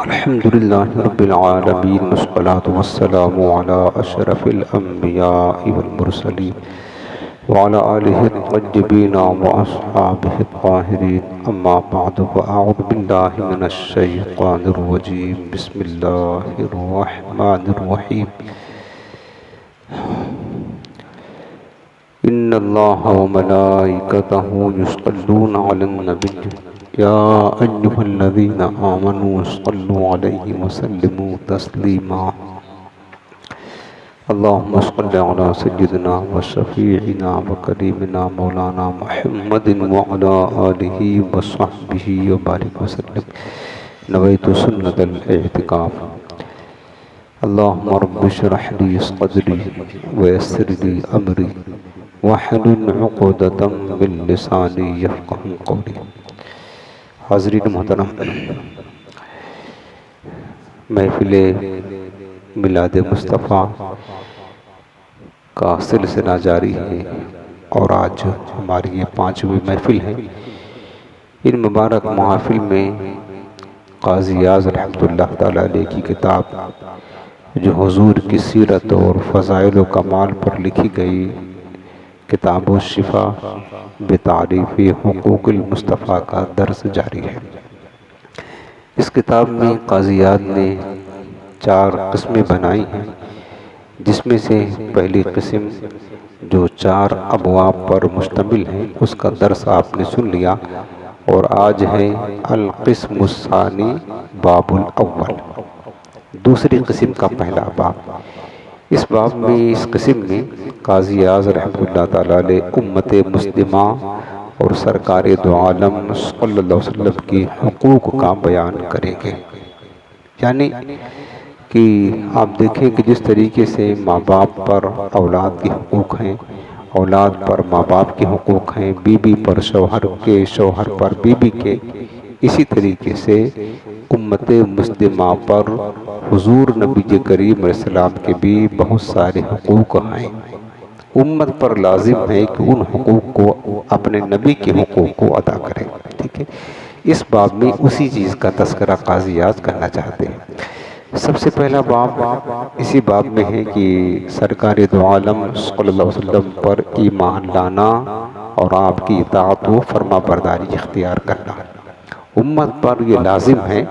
الحمد لله رب العالمين والصلاة والسلام على أشرف الأنبياء والمرسلين وعلى آله الطيبين وأصحابه الطاهرين أما بعد فأعوذ بالله من الشيطان الرجيم بسم الله الرحمن الرحيم إن الله وملائكته يصلون على النبي يا أيها الذين آمنوا صلوا عليه وسلموا تسليما اللهم صل على سيدنا وشفيعنا وكريمنا مولانا محمد وعلى آله وصحبه وبارك وسلم نويت سنة الاعتكاف اللهم رب اشرح لي صدري ويسر لي أمري واحلل عقدة من لساني يفقهوا قولي. حاضرین محترم، محفل میلاد مصطفیٰ کا سلسلہ جاری ہے اور آج ہماری یہ 5ویں محفل ہے۔ ان مبارک محافل میں قاضی اعظم رحمۃ اللہ تعالیٰ علیہ کی کتاب جو حضور کی سیرت اور فضائل و کمال پر لکھی گئی کتاب الشفا بتعریف حقوق المصطفیٰ کا درس جاری ہے۔ اس کتاب میں قاضی اعظم نے 4 قسمیں بنائی ہیں، جس میں سے پہلی قسم جو 4 ابواب پر مشتمل ہے اس کا درس آپ نے سن لیا، اور آج ہے القسم الثانی باب الاول، دوسری قسم کا پہلا باب۔ اس باب میں اس قسم میں قاضی اعظم رحمۃ اللہ تعالیٰ علیہ امت مسلمہ اور سرکار دو عالم صلی اللہ علیہ وسلم کی حقوق کا بیان کریں گے۔ یعنی کہ آپ دیکھیں کہ جس طریقے سے ماں باپ پر اولاد کے حقوق ہیں، اولاد پر ماں باپ کے حقوق ہیں، بیوی پر شوہر کے، شوہر پر بیوی کے، اسی طریقے سے امت مسلمہ پر حضور نبی کریم علیہ السلام کے بھی بہت سارے حقوق ہیں۔ امت پر لازم ہے کہ ان حقوق کو اپنے نبی کے حقوق کو ادا کرے۔ ٹھیک ہے، اس باب میں اسی چیز کا تذکرہ قاضی اعظم کرنا چاہتے ہیں۔ سب سے پہلا باب اسی باب میں ہے کہ سرکار دو عالم صلی اللہ علیہ وسلم پر ایمان لانا اور آپ کی اطاعت و فرما برداری اختیار کرنا امت پر یہ لازم ہے،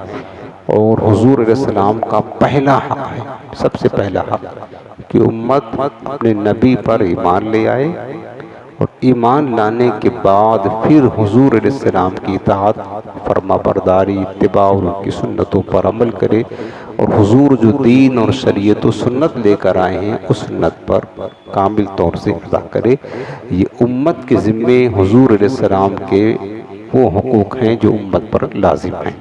اور حضور علیہ السلام کا پہلا حق ہے، سب سے پہلا حق کہ امت اپنے نبی پر ایمان لے آئے، اور ایمان لانے کے بعد پھر حضور علیہ السلام کی اطاعت، فرما برداری، اتباع اور ان کی سنتوں پر عمل کرے، اور حضور جو دین اور شریعت و سنت لے کر آئے ہیں اس سنت پر کامل طور سے ادا کرے۔ یہ امت کے ذمے حضور علیہ السلام کے وہ حقوق ہیں جو امت پر لازم ہیں۔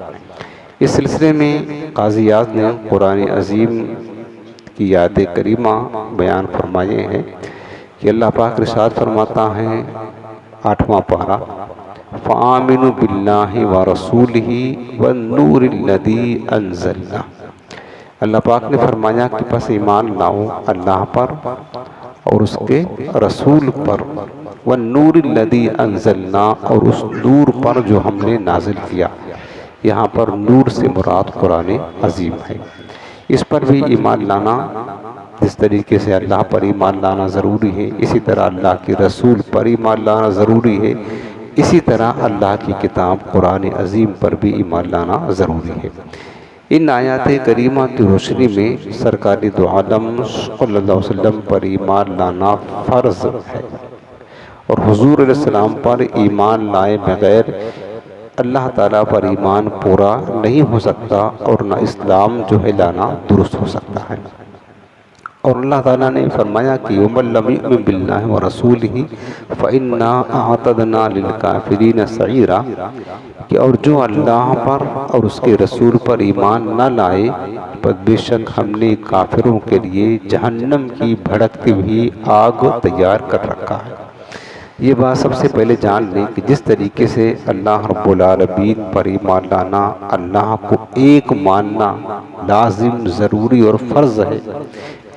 اس سلسلے میں قاضی اعظم نے قرآن عظیم کی آیت کریمہ بیان فرمائے ہیں کہ اللہ پاک ارشاد فرماتا ہے 8واں پارہ فَآمِنُوا بِاللَّهِ وَرَسُولِهِ وَالنُّورِ الَّذِي أَنزَلْنَا۔ اللہ پاک نے فرمایا کہ پس ایمان لاؤ اللہ پر اور اس کے رسول پر، وَالنُّورِ الَّذِي أَنزَلْنَا، اور اس نور پر جو ہم نے نازل کیا۔ یہاں پر نور سے مراد قرآن عظیم ہے۔ اس پر بھی ایمان لانا، جس طریقے سے اللہ پر ایمان لانا ضروری ہے، اسی طرح اللہ کے رسول پر ایمان لانا ضروری ہے، اسی طرح اللہ کی کتاب قرآن عظیم پر بھی ایمان لانا ضروری ہے۔ ان آیات کریمہ کی روشنی میں سرکار دو عالم صلی اللہ علیہ وسلم پر ایمان لانا فرض ہے، اور حضور علیہ السلام پر ایمان لائے بغیر اللہ تعالیٰ پر ایمان پورا نہیں ہو سکتا، اور نہ اسلام جو ہے لانا درست ہو سکتا ہے۔ اور اللہ تعالیٰ نے فرمایا کہ وَمَن لَّمْ يُؤْمِن بِاللَّهِ وَرَسُولِهِ فَإِنَّا أَعْتَدْنَا لِلْكَافِرِينَ سَعِيرًا، کہ اور جو اللہ پر اور اس کے رسول پر ایمان نہ لائے، پس بے شک ہم نے کافروں کے لیے جہنم کی بھڑکتی ہوئی آگ تیار کر رکھا ہے۔ یہ بات سب سے پہلے جان لیں کہ جس طریقے سے اللہ رب العالمین پر ایمان لانا، اللہ کو ایک ماننا لازم، ضروری اور فرض ہے،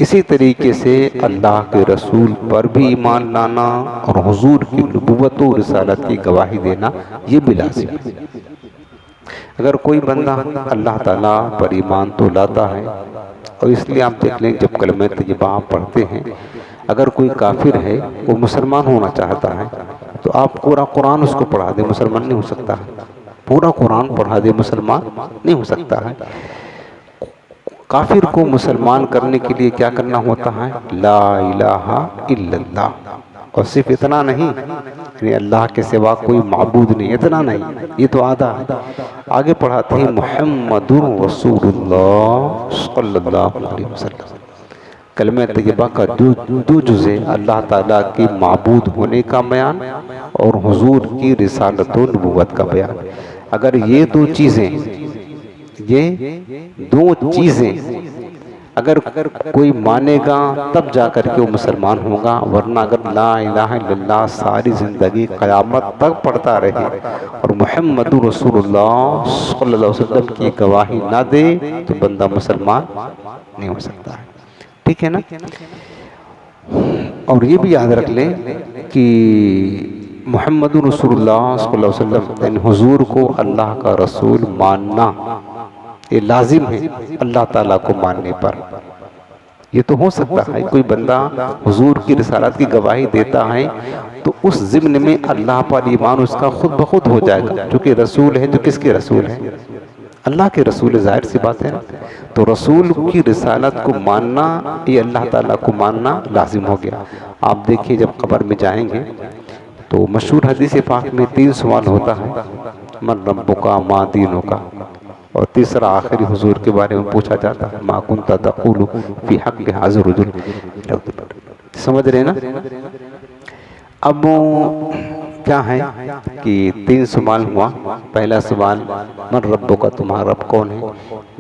اسی طریقے سے اللہ کے رسول پر بھی ایمان لانا اور حضور کی نبوت و رسالت کی گواہی دینا یہ بھی لازم ہے۔ اگر کوئی بندہ اللہ تعالیٰ پر ایمان تو لاتا ہے، اور اس لیے آپ دیکھ لیں جب کلمہ طیبہ آپ پڑھتے ہیں، اگر کوئی کافر ہے وہ مسلمان ہونا چاہتا ہے تو آپ پورا قرآن اس کو پڑھا دیں، مسلمان نہیں ہو سکتا ہے۔ پورا قرآن پڑھا دیں، مسلمان نہیں ہو سکتا ہے۔ کافر کو مسلمان کرنے کے لیے کیا کرنا ہوتا ہے؟ لا الہ الا اللہ، اور صرف اتنا نہیں یعنی اللہ کے سوا کوئی معبود نہیں، اتنا نہیں، یہ تو آدھا ہے۔ آگے پڑھاتے ہیں محمد رسول اللہ صلی اللہ علیہ وسلم۔ کلمہ طیبہ کا دو جزء، اللہ تعالیٰ کی معبود ہونے کا بیان اور حضور کی رسالت و نبوت کا بیان۔ اگر یہ دو چیزیں اگر کوئی مانے گا تب جا کر کے وہ مسلمان ہوگا، ورنہ اگر لا الہ الا اللہ ساری زندگی قیامت تک پڑھتا رہے اور محمد رسول اللہ صلی اللہ علیہ وسلم کی گواہی نہ دے تو بندہ مسلمان نہیں ہو سکتا ہے، ٹھیک ہے نا؟ اور یہ بھی یاد رکھ لیں کہ محمد رسول اللہ صلی اللہ علیہ وسلم یعنی حضور کو اللہ کا رسول ماننا یہ لازم ہے اللہ تعالیٰ کو ماننے پر۔ یہ تو ہو سکتا ہے کوئی بندہ حضور کی رسالت کی گواہی دیتا ہے تو اس ضمن میں اللہ پر ایمان اس کا خود بخود ہو جائے گا، چونکہ رسول ہے تو کس کے رسول ہے؟ اللہ کے رسول، ظاہر سی بات ہے نا۔ تو رسول کی رسالت کو ماننا یہ اللہ تعالیٰ کو ماننا لازم ہو گیا۔ آپ دیکھیے جب قبر میں جائیں گے تو مشہور حدیث پاک میں 3 سوال ہوتا ہے، من ربک ما دینک، اور تیسرا آخری حضور کے بارے میں پوچھا جاتا ہے ما کنت تقول فی حق ھذا الرجل۔ سمجھ رہے نا؟ اب کیا ہے کہ 3 سوال ہوا۔ پہلا سوال من ربک، تمہارا رب کون ہے؟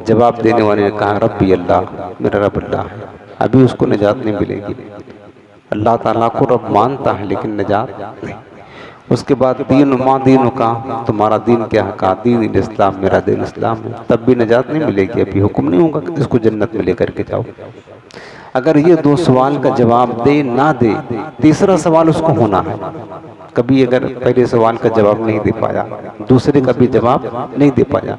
جواب دینے والے نے کہا ربی اللہ، میرا رب اللہ ہے۔ ابھی اس کو نجات نہیں ملے گی، اللہ تعالیٰ کو رب مانتا ہے لیکن نجات نہیں۔ اس کے بعد دین ما دینوں کا، تمہارا دین کیا ہے؟ کہا دین اسلام، میرا دین اسلام ہے۔ تب بھی نجات نہیں ملے گی، ابھی حکم نہیں ہوگا کہ اس کو جنت میں لے کر کے جاؤ۔ اگر یہ 2 سوال کا جواب دے نہ دے، تیسرا سوال اس کو ہونا ہے۔ کبھی اگر پہلے سوال کا جواب نہیں دے پایا، دوسرے کا بھی جواب نہیں دے پایا،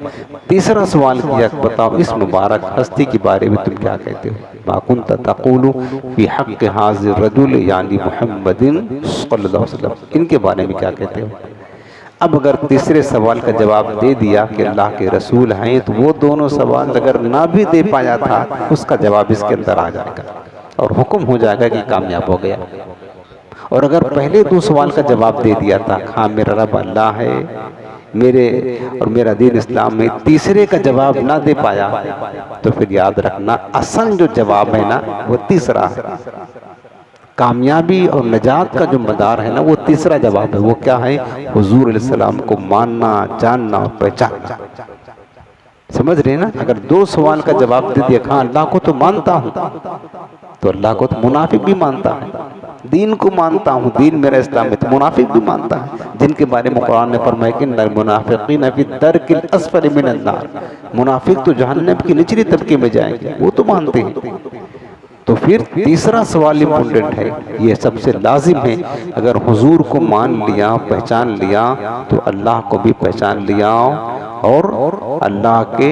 تیسرا سوال کیا بتاؤ اس مبارک ہستی کے بارے میں تم کیا کہتے ہو؟ ما کنت تقول فی حق ھذا الرجل یعنی محمد صلی اللہ علیہ وسلم، ان کے بارے میں کیا کہتے ہو؟ اب اگر تیسرے سوال کا جواب دے دیا کہ اللہ کے رسول ہیں تو وہ دونوں سوال اگر نہ بھی دے پایا تھا اس کا جواب اس کے اندر آ جائے گا اور حکم ہو جائے گا کہ کامیاب ہو گیا۔ اور اگر پہلے 2 سوال کا جواب دے دیا تھا ہاں میرا رب اللہ ہے اور میرا دین اسلام میں، تیسرے کا جواب نہ دے پایا تو پھر یاد رکھنا اصل جو جواب ہے نا وہ تیسرا ہے۔ کامیابی اور نجات کا جو مدار ہے نا وہ تیسرا جواب ہے۔ وہ کیا ہے؟ حضور علیہ السلام کو ماننا، جاننا اور پہچاننا۔ سمجھ رہے نا؟ اگر 2 سوال کا جواب دے دیا ہاں اللہ کو تو مانتا ہوں، تو اللہ کو تو منافق بھی مانتا ہے، دین کو مانتا ہوں، دین میرا اسلام ہے، تو منافق بھی مانتا ہے، جن کے بارے میں قرآن نے فرمایا کہ المنافقین فی الدرک الاسفل من النار، منافق تو جہنم کی نچلی طبقے میں جائیں گے، وہ تو مانتے ہیں۔ تو پھر تیسرا سوال امپورٹنٹ ہے، یہ سب سے لازم ہے۔ اگر حضور کو مان لیا، پہچان لیا تو اللہ کو بھی پہچان لیا اور اللہ کے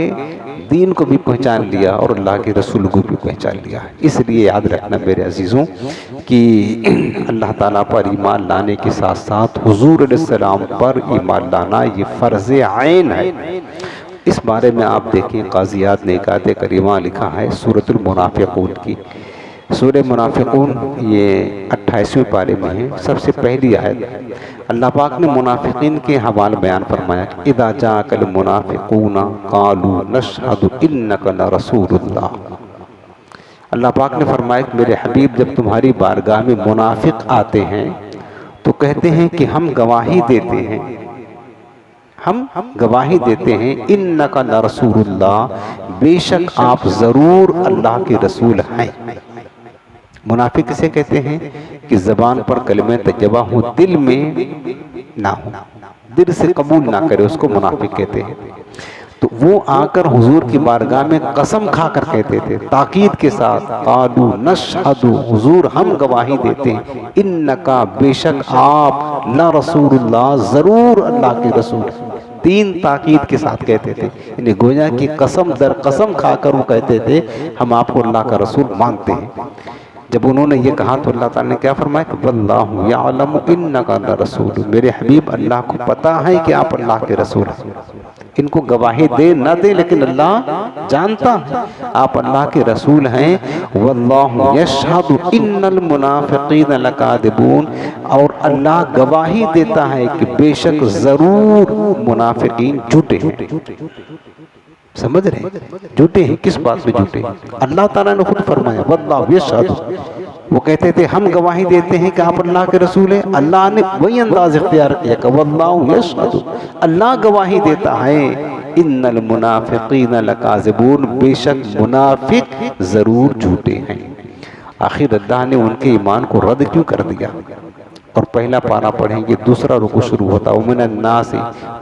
دین کو بھی پہچان لیا اور اللہ کے رسول کو بھی پہچان لیا۔ اس لیے یاد رکھنا میرے عزیزوں کہ اللہ تعالیٰ پر ایمان لانے کے ساتھ ساتھ حضور علیہ السلام پر ایمان لانا یہ فرض عین ہے۔ اس بارے میں آپ دیکھیں قاضیات نے ایک آیت کریمہ لکھا ہے سورۃ المنافقون کی۔ سورہ منافقون یہ 28ویں پارے میں ہے، سب سے پہلی آیت۔ اللہ پاک نے منافقین کے حوال بیان فرمایا اذا جاءک المنافقون قالوا نشہد انک لرسول اللہ۔ اللہ پاک نے فرمایا کہ میرے حبیب جب تمہاری بارگاہ میں منافق آتے ہیں تو کہتے ہیں کہ ہم گواہی دیتے ہیں، ہم گواہی دیتے ہیں انک لرسول اللہ، بے شک آپ ضرور اللہ کے رسول ہیں۔ منافق کسے کہتے ہیں؟ کہ زبان پر کلمہ طیبہ ہو، دل میں نہ ہو، دل سے قبول نہ کرے، اس کو منافق کہتے ہیں۔ تو وہ آ کر حضور کی بارگاہ میں قسم کھا کر کہتے تھے تاکید کے ساتھ قالوا نشہد، حضور ہم گواہی دیتے ہیں انکا، بے شک آپ، لا رسول اللہ، ضرور اللہ کے رسول۔ 3 تاکید کے ساتھ کہتے تھے، یعنی گویا کہ قسم در قسم کھا کر وہ کہتے تھے ہم آپ کو اللہ کا رسول مانتے ہیں۔ جب انہوں نے یہ کہا تو اللہ تعالیٰ نے کیا فرمایا کہ واللہ یعلم انک لرسول، میرے حبیب اللہ کو پتا ہے کہ آپ اللہ کے رسول ہیں۔ ان کو گواہی دے نہ دے لیکن اللہ جانتا ہے آپ اللہ کے رسول ہیں۔ واللہ یشہد ان المنافقین لکاذبون، اور اللہ گواہی دیتا ہے کہ بے شک ضرور منافقین جھوٹے ہیں۔ سمجھ رہے ہیں جھوٹے ہیں، کس بات میں جھوٹے ہیں؟ اللہ تعالیٰ نے خود فرمایا واللہ یشہد، وہ کہتے تھے ہم گواہی دیتے ہیں کہ آپ اللہ کے رسول ہیں، اللہ نے وہی انداز اختیار کیا کہ واللہ یشہد، اللہ گواہی دیتا ہے ان المنافقین لکاذبون، بے شک منافق ضرور جھوٹے ہیں۔ آخر اللہ نے ان کے ایمان کو رد کیوں کر دیا؟ اور پہلا پارہ پڑھیں گے، دوسرا رکوع شروع ہوتا ہے وَمِنَ النَّاسِ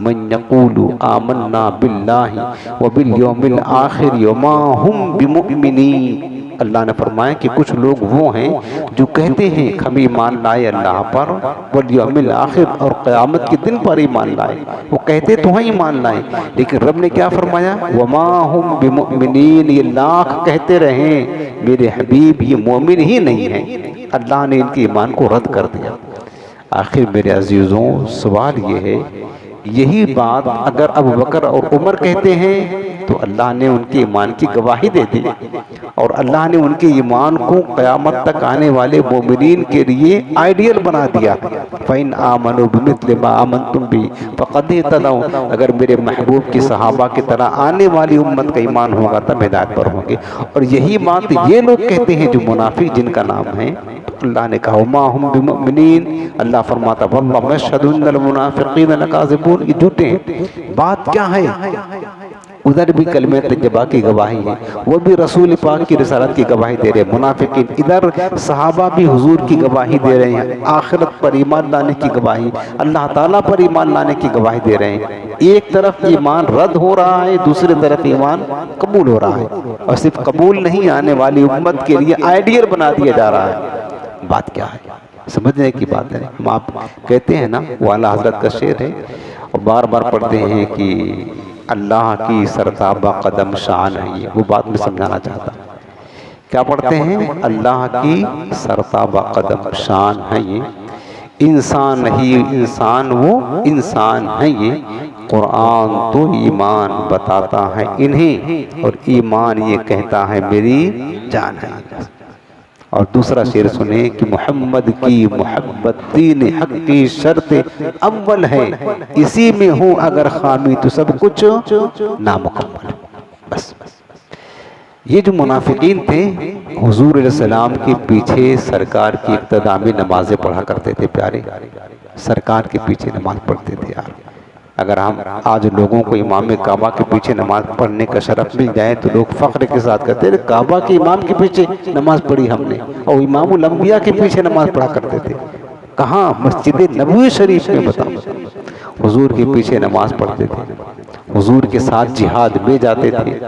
مَن يَقُولُ آمَنَّا بِاللَّهِ وَبِالْيَوْمِ الْآخِرِ وَمَا هُمْ بِمُؤْمِنِينَ۔ اللہ نے فرمایا کہ کچھ لوگ وہ ہیں جو کہتے ہیں ہم ایمان لائے اللہ پر، والیوم الآخر، اور قیامت کے دن پر ایمان لائے، وہ کہتے تو ہیں ایمان لائے، لیکن رب نے کیا فرمایا وما ہم بمؤمنین، یہ لاکھ کہتے رہیں میرے حبیب یہ مومن ہی نہیں ہیں۔ اللہ نے ان کے ایمان کو رد کر دیا۔ آخر میرے عزیزوں سوال یہ ہے، یہی بات اگر ابو بکر اور عمر کہتے ہیں تو اللہ نے ان کے ایمان کی گواہی دے دی، اور اللہ نے ان کے ایمان کو قیامت تک آنے والے مومنین کے لیے آئیڈیل بنا دیا۔ فَإِنْ آمَنُوا بِمِثْلِ مَا آمَنْتُمْ بِهِ فَقَدْ اهْتَدَوْا، اگر میرے محبوب کی صحابہ کی طرح آنے والی امت کا ایمان ہوگا تب ہدایت پر ہوں گے۔ اور یہی بات یہ لوگ کہتے ہیں جو منافق جن کا نام ہے، اللہ نے کہا وَمَا هُمْ بِمُؤْمِنِينَ، اللہ فرماتا وَاللَّهُ يَشْهَدُ إِنَّ الْمُنَافِقِينَ لَكَاذِبُونَ، یہ جھوٹے ہیں۔ بات کیا ہے؟ ادھر بھی کلمہ طیبہ کی گواہی ہے، وہ بھی رسول پاک کی رسالت کی گواہی دے رہے ہیں منافقین، ادھر صحابہ بھی حضور کی گواہی دے رہے ہیں، آخرت پر ایمان لانے کی گواہی، اللہ تعالیٰ پر ایمان لانے کی گواہی دے رہے ہیں۔ ایک طرف ایمان رد ہو رہا ہے، دوسری طرف ایمان قبول ہو رہا ہے، اور صرف قبول نہیں، آنے والی امت کے لیے آئیڈیل بنا دیا جا رہا ہے۔ بات کیا ہے؟ سمجھنے کی بات ہے۔ ہم آپ کہتے ہیں نا، وہ اعلیٰ حضرت کا شعر ہے، اور بار بار پڑھتے ہیں کہ اللہ کی سرتابہ قدم شان ہے، یہ وہ بات میں سمجھانا چاہتا ہوں۔ کیا پڑھتے ہیں؟ اللہ کی سرتابہ قدم شان ہے یہ، انسان نہیں انسان وہ انسان ہے یہ، قرآن تو ایمان بتاتا ہے انہیں، اور ایمان یہ کہتا ہے میری جان ہے۔ اور دوسرا شعر سنیں کہ محمد کی محبت دین حق کی شرط اول ہے، اسی میں ہوں اگر خامی تو سب کچھ نامکمل۔ بس یہ جو منافقین تھے حضور علیہ السلام کے پیچھے سرکار کی اقتداء میں نمازیں پڑھا کرتے تھے، پیارے سرکار کے پیچھے نماز پڑھتے تھے۔ یار اگر ہم آج لوگوں کو امام کعبہ کے پیچھے نماز پڑھنے کا شرف مل جائے تو لوگ فخر کے ساتھ کہتے ہیں کعبہ کے امام کے پیچھے نماز پڑھی ہم نے، اور امام الانبیاء کے پیچھے نماز پڑھا کرتے تھے۔ کہاں؟ مسجد نبوی شریف میں بتاؤ، حضور کے پیچھے نماز پڑھتے تھے، حضور کے ساتھ جہاد میں جاتے تھے،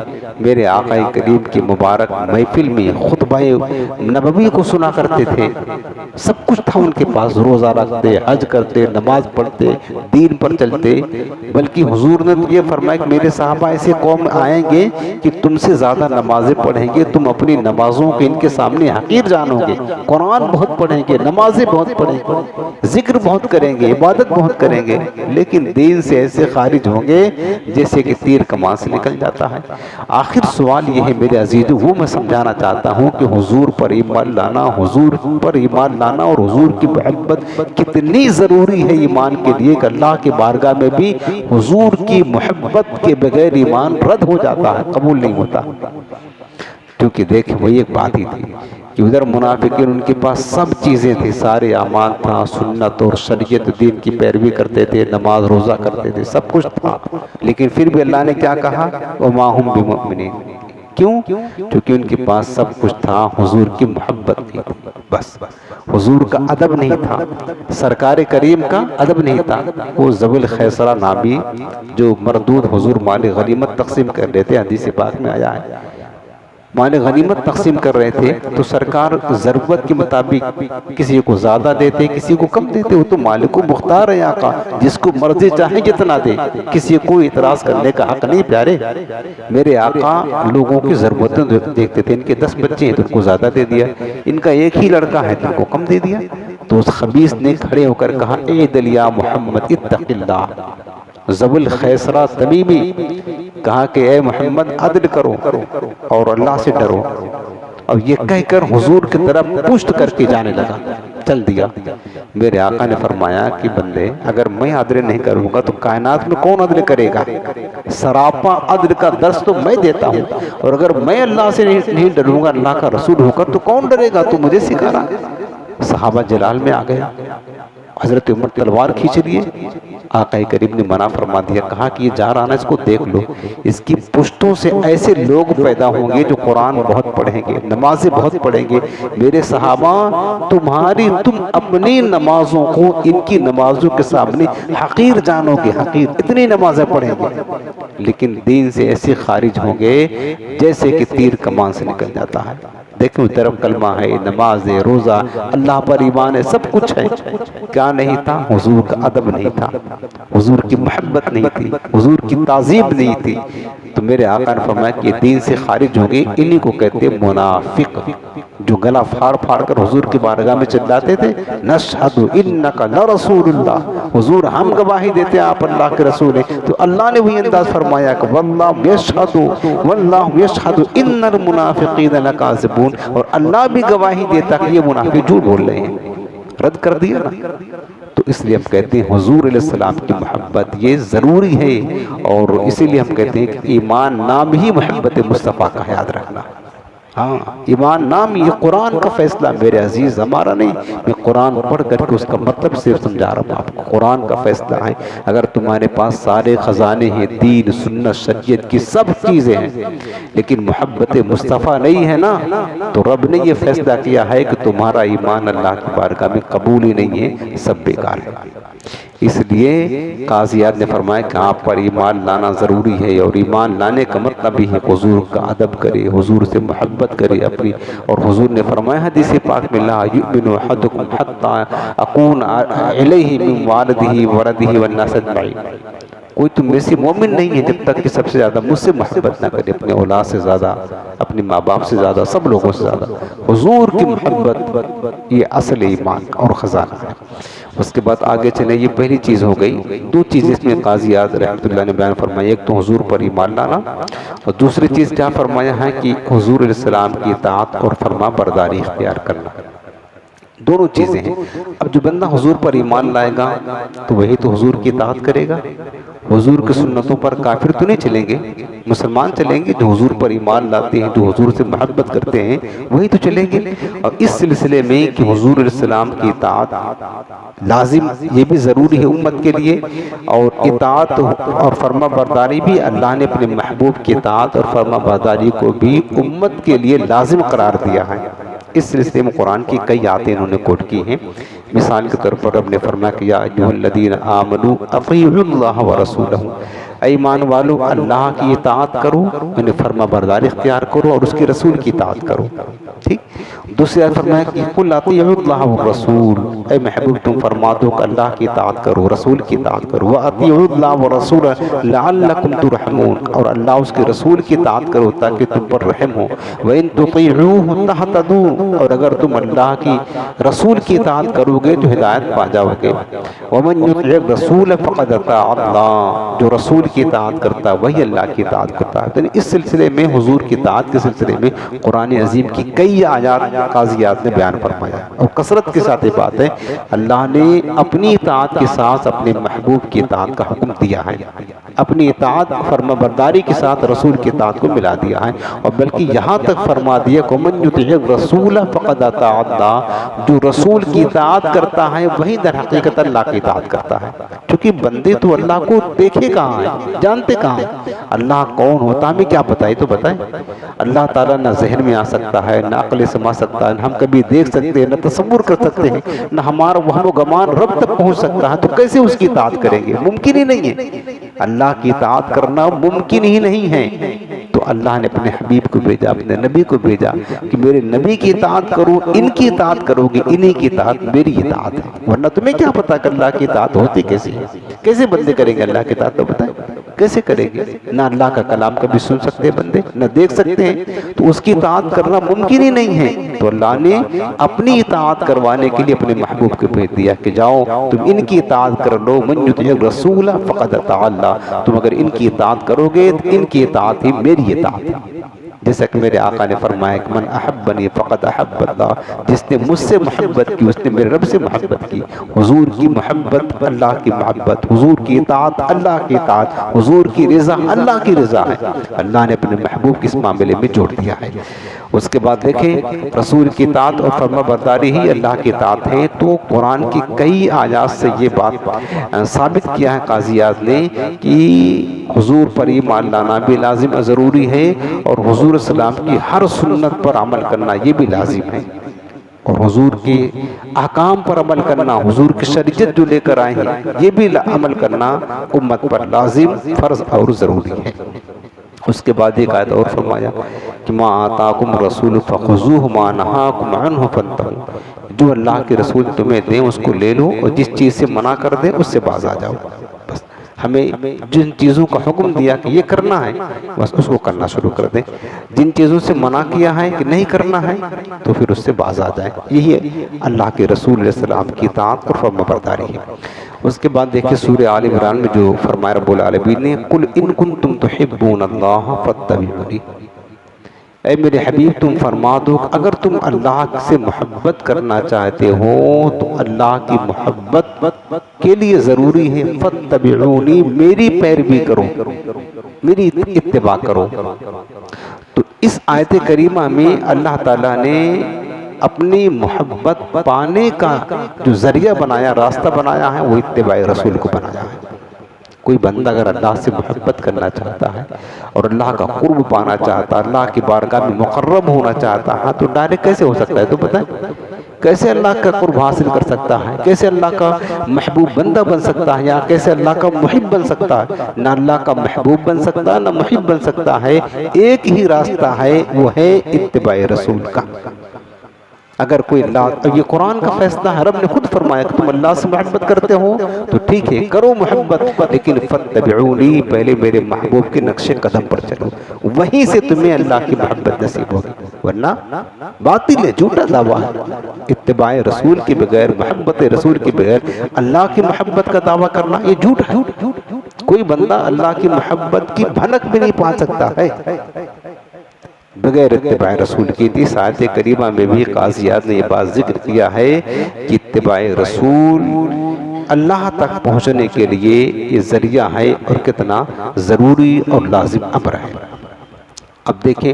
میرے آقا کریم کی مبارک محفل میں خطبہ نبوی کو سنا کرتے تھے، سب کچھ تھا ان کے پاس، روزہ رکھتے، حج کرتے، نماز پڑھتے، دین پر چلتے۔ بلکہ حضور نے یہ فرمایا کہ میرے صحابہ ایسے قوم آئیں گے کہ تم سے زیادہ نمازیں پڑھیں گے، تم اپنی نمازوں کے ان کے سامنے حقیر جانو گے، قرآن بہت پڑھیں گے، نمازیں بہت پڑھیں گے، ذکر بہت کریں گے، عبادت بہت کریں گے، لیکن دین سے ایسے خارج ہوں گے جیسے کہ تیر کمان سے نکل جاتا ہے۔ آخر سوال یہ ہے میرے عزیزو، وہ میں سمجھانا چاہتا ہوں کہ حضور پر ایمان لانا، حضور پر ایمان لانا اور حضور کی محبت کتنی ضروری ہے ایمان کے لیے کہ اللہ کے بارگاہ میں بھی حضور کی محبت کے بغیر ایمان رد ہو جاتا ہے، قبول نہیں ہوتا۔ کیونکہ دیکھیں وہی ایک بات ہی تھی کہ ادھر منافقین ان کے پاس سب چیزیں تھی، سارے اعمال تھا، سنت اور شریعت دین کی پیروی کرتے تھے، نماز روزہ کرتے تھے، سب کچھ تھا، لیکن پھر بھی اللہ نے کیا کہا وما ہم بمؤمنین۔ کیوں؟ کیونکہ ان کے پاس سب کچھ تھا، حضور کی محبت نہیں تھی، بس حضور کا ادب نہیں تھا، سرکار کریم کا ادب نہیں تھا۔ وہ ذوی الخیسرہ نامی جو مردود حضور مال غنیمت تقسیم کر لیتے، حدیث پاک میں آیا ہے، مال غنیمت تقسیم کر رہے تھے تو سرکار ضرورت کے مطابق کسی کو زیادہ دیتے کسی کو کم دیتے. وہ تو مالک و مختار ہے آقا, جس کو مرضی چاہے جتنا دے, کسی کو اعتراض کرنے کا حق نہیں. پیارے میرے آقا لوگوں کی ضرورتیں دیکھتے تھے. ان کے 10 بچے ہیں تو ان کو زیادہ دے دیا, ان کا ایک ہی لڑکا ہے تو ان کو کم دے دیا. تو اس خبیث نے کھڑے ہو کر کہا اعدل یا محمد اتق اللہ. ذو الخیسرہ تمیمی کہا کہ اے محمد عدل کرو اور اللہ سے ڈرو. اور یہ کہہ کر حضور کی طرف پشت کر کے جانے لگا, چل دیا. میرے آقا نے فرمایا کہ بندے اگر میں عدل نہیں کروں گا تو کائنات میں کون عدل کرے گا؟ سراپا عدل کا درس تو میں دیتا ہوں, اور اگر میں اللہ سے نہیں ڈروں گا, اللہ کا رسول ہو کر, تو کون ڈرے گا؟ تو مجھے سکھا رہا. صحابہ جلال میں آ گئے, حضرت عمر تلوار کھینچ لیے. آقا کریم نے منع فرما دیا, کہا کہ یہ جا رہا نا, اس کو دیکھ لو, اس کی پشتوں سے ایسے لوگ پیدا ہوں گے جو قرآن بہت پڑھیں گے, نمازیں بہت پڑھیں گے. میرے صحابہ تم اپنی نمازوں کو ان کی نمازوں کے سامنے حقیر جانو گے, حقیر. اتنی نمازیں پڑھیں گے لیکن دین سے ایسے خارج ہوں گے جیسے کہ تیر کمان سے نکل جاتا ہے. دیکھو طرف کلمہ ہے, نماز ہے, روزہ, اللہ پر ایمان ہے, سب کچھ ہے. کیا نہیں تھا؟ حضور کا ادب نہیں تھا, حضور کی محبت نہیں تھی, حضور کی تعظیم نہیں تھی. تو میرے آقا نے فرمایا کہ دین سے خارج ہوں گے, انہی کو کہتے منافق, جو گلا پھاڑ پھاڑ کر حضور کی بارگاہ میں چلاتے تھے نشہد انک لرسول اللہ, حضور ہم گواہی دیتے ہیں آپ اللہ کے رسول ہیں. تو اللہ نے وہی انداز فرمایا کہ واللہ یشہد ان المنافقین لکاذبون, اور اللہ بھی گواہی دیتا کہ یہ منافق جھوٹ بول رہے ہیں. رد کر دیا نا. تو اس لیے ہم کہتے ہیں حضور علیہ السلام کی محبت یہ ضروری ہے, اور اسی لیے ہم کہتے ہیں کہ ایمان نام ہی محبت مصطفیٰ کا یاد رکھنا. ہاں ایمان نام, یہ قرآن کا فیصلہ میرے عزیز, ہمارا نہیں. میں قرآن پڑھ کر کے اس کا مطلب صرف سمجھا رہا ہوں آپ کو. قرآن کا فیصلہ ہے. اگر تمہارے پاس سارے خزانے ہیں, دین, سنت, شریعت کی سب چیزیں ہیں, لیکن محبت مصطفیٰ نہیں ہے نا, تو رب نے یہ فیصلہ کیا ہے کہ تمہارا ایمان اللہ کی بارگاہ میں قبول ہی نہیں ہے, سب بیکار ہے. اس لیے قاضیات نے فرمایا کہ آپ پر ایمان لانا ضروری ہے, اور ایمان لانے کا مطلب ہی ہے حضور کا ادب کرے, حضور سے محبت کرے اپنی. اور حضور نے فرمایا حدیث پاک میں لا یؤمن احدکم حتی اکون علیہ من والدہ ولدہ والناس اجمعین, کوئی تم میں سے مومن نہیں ہے جب تک کہ سب سے زیادہ مجھ سے محبت نہ کرے, اپنے اولاد سے زیادہ, اپنے ماں باپ سے زیادہ, سب لوگوں سے زیادہ. حضور کی محبت یہ اصل ایمان اور خزانہ ہے. اس کے بعد آگے چلیں, یہ پہلی چیز ہو گئی. دو چیز اس میں قاضیات رحمۃ اللہ نے بیان فرمائی, ایک تو حضور پر ایمان لانا, اور دوسری چیز کیا فرمایا ہے کہ حضور علیہ السلام کی اطاعت اور فرما برداری اختیار کرنا. دونوں چیزیں ہیں. اب جو بندہ حضور پر ایمان لائے گا تو وہی تو حضور کی اطاعت کرے گا. حضور کی سنتوں پر کافر تو نہیں چلیں گے, مسلمان چلیں گے. جو حضور پر ایمان لاتے ہیں, جو حضور سے محبت کرتے ہیں, وہی تو چلیں گے. اور اس سلسلے میں کہ حضور علیہ السلام کی اطاعت لازم, یہ بھی ضروری ہے امت کے لیے, اور اطاعت اور فرما برداری بھی اللہ نے اپنے محبوب کی اطاعت اور فرما برداری کو بھی امت کے لیے لازم قرار دیا ہے. اس سلسلے میں قرآن کی کئی آیتیں انہوں نے کوٹ کی ہیں. مثال کے طور پر رب نے فرمایا کہ یا ایھا الذین آمنوا اطیعوا اللہ ورسولہ, اے ایمان والو اللہ کی اطاعت کرو, یعنی فرما برداری اختیار کرو, اور اس کے رسول کی اطاعت کرو. ٹھیک. دوسری آیت فرمایا کہ قل اطیعوا اللہ والرسول, اے محبوب تم فرما دو کہ اللہ کی اطاعت کرو, رسول کی اطاعت کرو. واطیعوا اللہ والرسول لعلکم ترحمون, اور اللہ اس کے رسول کی اطاعت کرو تاکہ تم پر رحم ہو. وان تطیعوہ تہتدوا, اور اگر تم اللہ کی رسول کی اطاعت کرو گے تو ہدایت پا جاؤ گے. ومن یطع الرسول فقد اطاع اللہ, جو رسول کی اطاعت کرتا وہی اللہ کی اطاعت کرتا ہے. یعنی اس سلسلے میں حضور کی اطاعت کے سلسلے میں قرآن عظیم کی کئی آیات قاضیات نے بیان فرمایا, اور کثرت کے ساتھ یہ بات ہے اللہ نے اپنی اطاعت کے ساتھ اپنے محبوب کی اطاعت کا حکم دیا ہے, اپنی اطاعت فرما برداری کے ساتھ رسول کی اطاعت کو ملا دیا ہے. اور بلکہ یہاں تک فرما دیا کہ من یطع الرسول فقد اطاع اللہ, جو رسول کی اطاعت کرتا ہے وہی در حقیقت اللہ کی اطاعت کرتا ہے. کیونکہ بندے تو اللہ کو دیکھے کہاں ہیں, جانتے کہاں ہیں, اللہ کون ہوتا ہمیں کیا پتہ ہے؟ تو بتائیں. اللہ تعالیٰ نہ ذہن میں آ سکتا ہے, نہ عقل سما سکتا ہے, نہ ہم کبھی دیکھ سکتے ہیں, نہ تصور کر سکتے ہیں, نہ ہمارا وہم و گمان رب تک پہنچ سکتا ہے. تو کیسے اس کی اطاعت کریں گے؟ ممکن ہی نہیں ہے. اللہ کی اطاعت کرنا ممکن ہی نہیں ہے. تو اللہ نے اپنے حبیب کو بھیجا، اپنے نبی کو بھیجا کہ میرے نبی کی اطاعت کرو، ان کی اطاعت کرو گے، انہی کی اطاعت میری اطاعت ہے۔ ورنہ تمہیں کیا پتا کہ اللہ کی اطاعت ہوتی کیسی ہے؟ کیسے بندے کریں گے اللہ کی اطاعت؟ تو بتائیں کیسے کریں گے؟ نہ اللہ کا کلام کبھی سن سکتے بندے، نہ دیکھ سکتے ہیں، تو اس کی اطاعت کرنا ممکن ہی نہیں ہے۔ تو اللہ نے اپنی اطاعت کروانے کے لیے اپنے محبوب کو بھیج دیا کہ جاؤ تم ان کی اطاعت کر لو، من یطیع الرسول فقد اطاع اللہ، تم اگر ان کی اطاعت کرو گے تو ان کی اطاعت ہی میری اطاعت ہے۔ جیسا کہ میرے آقا نے فرمایا کہ من احبنی فقد احب اللہ، جس نے مجھ سے محبت کی اس نے میرے رب سے محبت کی۔ حضور کی محبت اللہ کی محبت، حضور کی اطاعت اللہ کی اطاعت، حضور کی رضا اللہ کی رضا ہے۔ اللہ نے اپنے محبوب کے اس معاملے میں جوڑ دیا ہے۔ اس کے بعد دیکھیں رسول کی اطاعت اور فرما برداری ہی اللہ کی اطاعت ہے۔ تو قرآن کی کئی آیات سے یہ بات ثابت کیا ہے قاضی اعظم نے کہ حضور پر ایمان لانا بھی لازم ضروری ہے، اور حضور السلام کی ہر سنت پر عمل کرنا یہ بھی لازم ہے، اور حضور کے احکام پر عمل کرنا، حضور کی شریعت جو لے کر آئے ہیں یہ بھی عمل کرنا امت پر لازم، فرض اور ضروری ہے۔ اس کے بعد ایک آیت اور فرمایا کہ ما آتاکم الرسول فخذوہ ما نہاکم عنہ فانتہوا، جو اللہ کے رسول تمہیں دیں اس کو لے لو، اور جس چیز سے منع کر دیں اس سے باز آ جاؤ۔ بس ہمیں جن چیزوں کا حکم دیا کہ یہ کرنا ہے بس اس کو کرنا شروع کر دیں، جن چیزوں سے منع کیا ہے کہ نہیں کرنا ہے تو پھر اس سے باز آ جائیں۔ یہی اللہ کے رسول علیہ السلام کی اطاعت اور فرما برداری ہے۔ اس کے بعد دیکھیں سورہ آل عمران میں جو فرمایا رب العالمین نے قل ان کنتم تحبون اللہ فاتبعونی، اے میرے حبیب تم فرما دو اگر تم اللہ سے محبت کرنا چاہتے ہو تو اللہ کی محبت کے لیے ضروری ہے فاتبعونی، میری پیروی کرو، میری اتباع کرو۔ تو اس آیت کریمہ میں اللہ تعالیٰ نے اپنی محبت پانے کا جو ذریعہ بنایا، راستہ بنایا ہے، وہ اتباع رسول کو بنایا ہے۔ کوئی بندہ اگر اللہ سے محبت کرنا چاہتا ہے اور اللہ کا قرب پانا چاہتا ہے، اللہ کی بارگاہ میں مقرب ہونا چاہتا ہے، تو ڈائریکٹ کیسے ہو سکتا ہے؟ تو بتائیں کیسے اللہ کا قرب حاصل کر سکتا ہے؟ کیسے اللہ کا محبوب بندہ بن سکتا ہے؟ یا کیسے اللہ کا محب بن سکتا ہے؟ نہ اللہ کا محبوب بن سکتا ہے نہ محب بن سکتا ہے۔ ایک ہی راستہ ہے، وہ ہے اتباع رسول کا۔ اگر کوئی اللہ، یہ قرآن کا فیصلہ ہے، رب نے خود فرمایا کہ تم اللہ سے محبت کرتے ہو تو ٹھیک ہے کرو محبت، لیکن فاتبعونی، پہلے میرے محبوب کے نقش قدم پر چلو، وہیں سے تمہیں اللہ کی محبت نصیب ہوگی، ورنہ باطل ہے، جھوٹا دعویٰ ہے۔ اتباع رسول کے بغیر، محبت رسول کے بغیر اللہ کی محبت کا دعویٰ کرنا یہ جھوٹ ہے۔ کوئی بندہ اللہ کی محبت کی بھنک بھی نہیں پا سکتا ہے بغیر اتباع رسول کی۔ اس آیت کریمہ میں بھی قاضی اعظم نے یہ بات ذکر کیا ہے کہ اتباع رسول اللہ تک پہنچنے کے لیے یہ ذریعہ ہے اور کتنا ضروری اور لازم امر ہے۔ اب دیکھیں،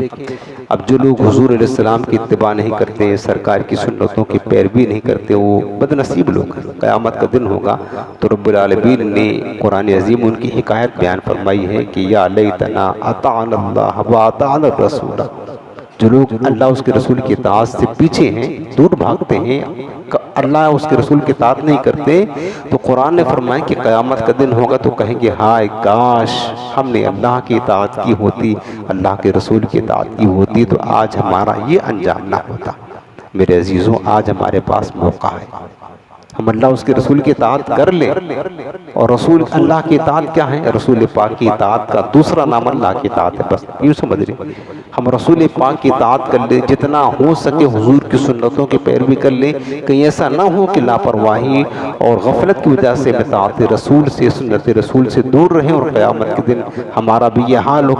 اب جو لوگ حضور علیہ السلام کی اتباع نہیں کرتے، سرکار کی سنتوں کی پیروی نہیں کرتے، وہ بد نصیب لوگ ہیں۔ قیامت کا دن ہوگا تو رب العالمین نے قرآن عظیم ان کی حکایت بیان فرمائی ہے کہ یا لیتنا اطعنا اللہ واطعنا الرسول، جو لوگ اللہ اس کے رسول کی اطاعت سے پیچھے ہیں، دور بھاگتے ہیں، اللہ اس کے رسول کی اطاعت نہیں کرتے، تو قرآن نے فرمایا کہ قیامت کا دن ہوگا تو کہیں گے ہائے کاش ہم نے اللہ کی اطاعت کی ہوتی، اللہ کے رسول کی اطاعت کی ہوتی تو آج ہمارا یہ انجام نہ ہوتا۔ میرے عزیزوں، آج ہمارے پاس موقع ہے، ہم اللہ اس کے رسول کی اطاعت کر لیں۔ اور رسول اللہ کی اطاعت کیا ہے؟ رسول پاک کی اطاعت کا دوسرا نام اللہ کی اطاعت ہے۔ بس یوں سمجھ لیں، ہم رسول پاک کی اطاعت کر لیں، جتنا ہو سکے حضور کی سنتوں کی پیروی کر لیں، کہیں ایسا نہ ہو کہ لاپرواہی اور غفلت کی وجہ سے اطاعت رسول سے، سنت رسول سے دور رہیں، اور قیامت کے دن ہمارا بھی یہ حال ہو،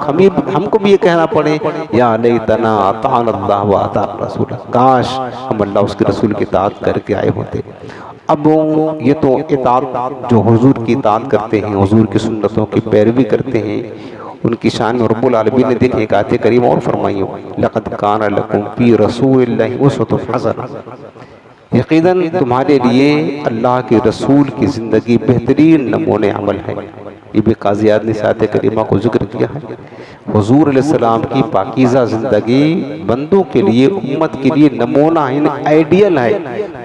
ہم کو بھی یہ کہنا پڑے یا لیتنا اطعنا اللہ واطعنا الرسول، کاش ہم اللہ اس کے رسول کی اطاعت کر کے آئے ہوتے۔ اب یہ تو اطاعت جو حضور کی اطاعت کرتے ہیں، حضور کی سنتوں کی پیروی کرتے ہیں، ان کی شان میں رب العالمین نے دیکھیں ایک آیت کریمہ اور فرمائی ہو لَقَدْ كَانَ لَكُمْ فِي رَسُولِ اللَّهِ أُسْوَةٌ حَسَنَةٌ، یقیناً تمہارے لیے اللہ کے رسول کی زندگی بہترین نمونے عمل ہے۔ یہ بھی قاضی اعظم نے آیت کریمہ کو ذکر کیا ہے۔ حضور علیہ السلام کی پاکیزہ زندگی بندوں کے لیے، امت کے لیے نمونہ ہے، آئیڈیل ہے۔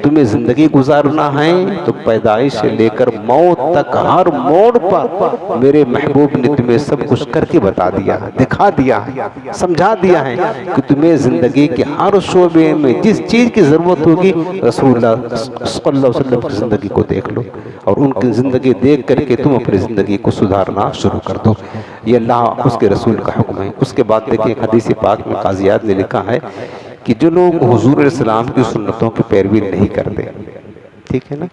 تمہیں زندگی گزارنا ہے تو پیدائش سے لے کر موت تک ہر موڑ پر میرے محبوب نے تمہیں سب کچھ کر کے بتا دیا، دکھا دیا ہے، سمجھا دیا ہے کہ تمہیں زندگی کے ہر شعبے میں جس چیز کی ضرورت ہوگی رسول اللہ صلی اللہ علیہ وسلم کی زندگی کو دیکھ لو، اور ان کی زندگی دیکھ کر کے تم اپنی زندگی کو سدھارنا شروع کر دو۔ یہ اللہ اس کے رسول کا حکم ہے۔ اس کے بعد دیکھیں حدیث پاک میں قاضی عیاض نے لکھا ہے کہ جو لوگ حضور علیہ السلام کی سنتوں کی پیروی نہیں کرتے، ٹھیک ہے نا،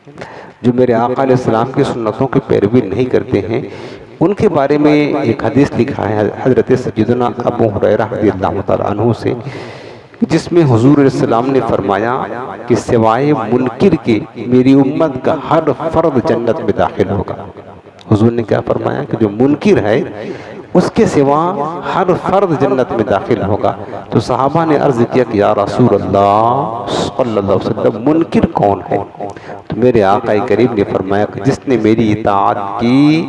جو میرے آقا علیہ السلام کی سنتوں کی پیروی نہیں کرتے ہیں، ان کے بارے میں ایک حدیث لکھا ہے حضرت سیدنا ابو ہریرہ رضی اللہ تعالیٰ عنہ سے، جس میں حضور علیہ السلام نے فرمایا کہ سوائے منکر کے میری امت کا ہر فرد جنت میں داخل ہوگا۔ حضور نے کیا فرمایا کہ جو منکر ہے اس کے سوا ہر فرد جنت میں داخل ہوگا۔ تو صحابہ نے عرض کیا کہ یا رسول اللہ صلی اللہ علیہ وسلم منکر کون ہے؟ تو میرے آقا کریم نے فرمایا کہ جس نے میری اطاعت کی،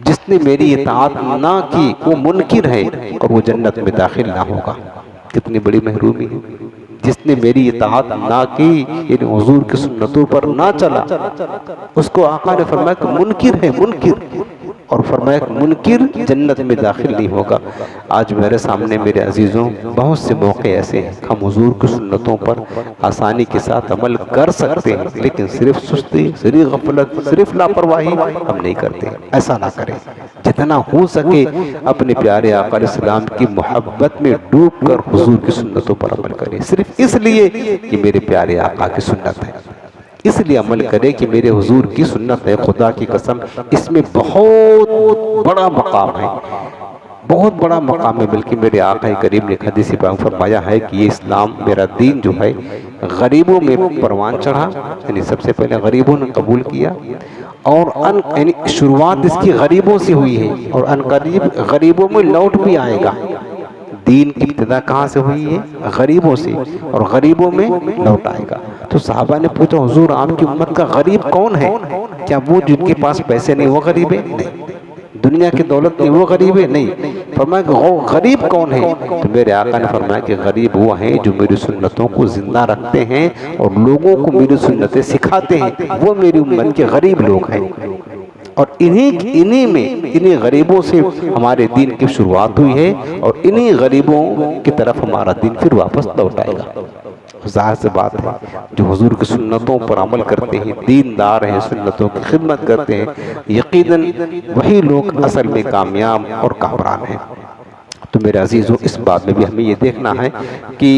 جس نے میری اطاعت نہ کی وہ منکر ہے اور وہ جنت میں داخل نہ ہوگا۔ کتنی بڑی محرومی ہے۔ جس نے میری اطاعت نہ کی، یعنی حضور کی سنتوں پر نہ چلا، اس کو آقا نے فرمایا کہ منکر ہے، منکر، اور فرمایا کہ منکر جنت میں داخل نہیں ہوگا۔ آج میرے سامنے میرے عزیزوں بہت سے موقع ایسے ہیں ہم حضور کی سنتوں پر آسانی کے ساتھ عمل کر سکتے ہیں، لیکن صرف سستی، صرف غفلت، صرف لاپرواہی ہم نہیں کرتے۔ ایسا نہ کریں، جتنا ہو سکے اپنے پیارے آقا علیہ السلام کی محبت میں ڈوب کر حضور کی سنتوں پر عمل کریں، صرف اس لیے کہ میرے پیارے آقا کی سنت ہے، اس لیے عمل کرے کہ میرے حضور کی سنت ہے۔ خدا کی قسم اس میں بہت بڑا مقام ہے، بہت بڑا مقام ہے، بلکہ میرے آقا کریم نے حدیث پاک فرمایا ہے کہ یہ اسلام میرا دین جو ہے غریبوں میں پروان چڑھا، یعنی سب سے پہلے غریبوں نے قبول کیا، اور یعنی شروعات اس کی غریبوں سے ہوئی ہے، اور ان قریب غریبوں میں لوٹ بھی آئے گا۔ دین کی ابتدا کہاں سے ہوئی ہے؟ غریبوں سے، اور غریبوں میں لوٹ آئے گا۔ تو صحابہ نے پوچھا حضور آپ کی امت کا غریب کون ہے؟ کیا وہ جن کے پاس پیسے نہیں وہ غریب ہے؟ نہیں۔ دنیا کی دولت نہیں وہ غریب ہے؟ نہیں۔ فرمایا کہ غریب کون ہے؟ تو میرے آقا نے فرمایا کہ غریب وہ ہیں جو میری سنتوں کو زندہ رکھتے ہیں اور لوگوں کو میری سنتیں سکھاتے ہیں، وہ میری امت کے غریب لوگ ہیں۔ اور انہی غریبوں سے ہمارے دین کی شروعات ہوئی ہے، اور انہی غریبوں کی طرف ہمارا دین پھر واپس لوٹ آئے گا۔ ظاہر سے بات ہے جو حضور کی سنتوں پر عمل کرتے ہیں، دیندار ہیں، سنتوں کی خدمت کرتے ہیں، یقیناً وہی لوگ اصل میں کامیاب اور کامران ہیں۔ تو میرے عزیزوں اس بات میں بھی ہمیں یہ دیکھنا ہے کہ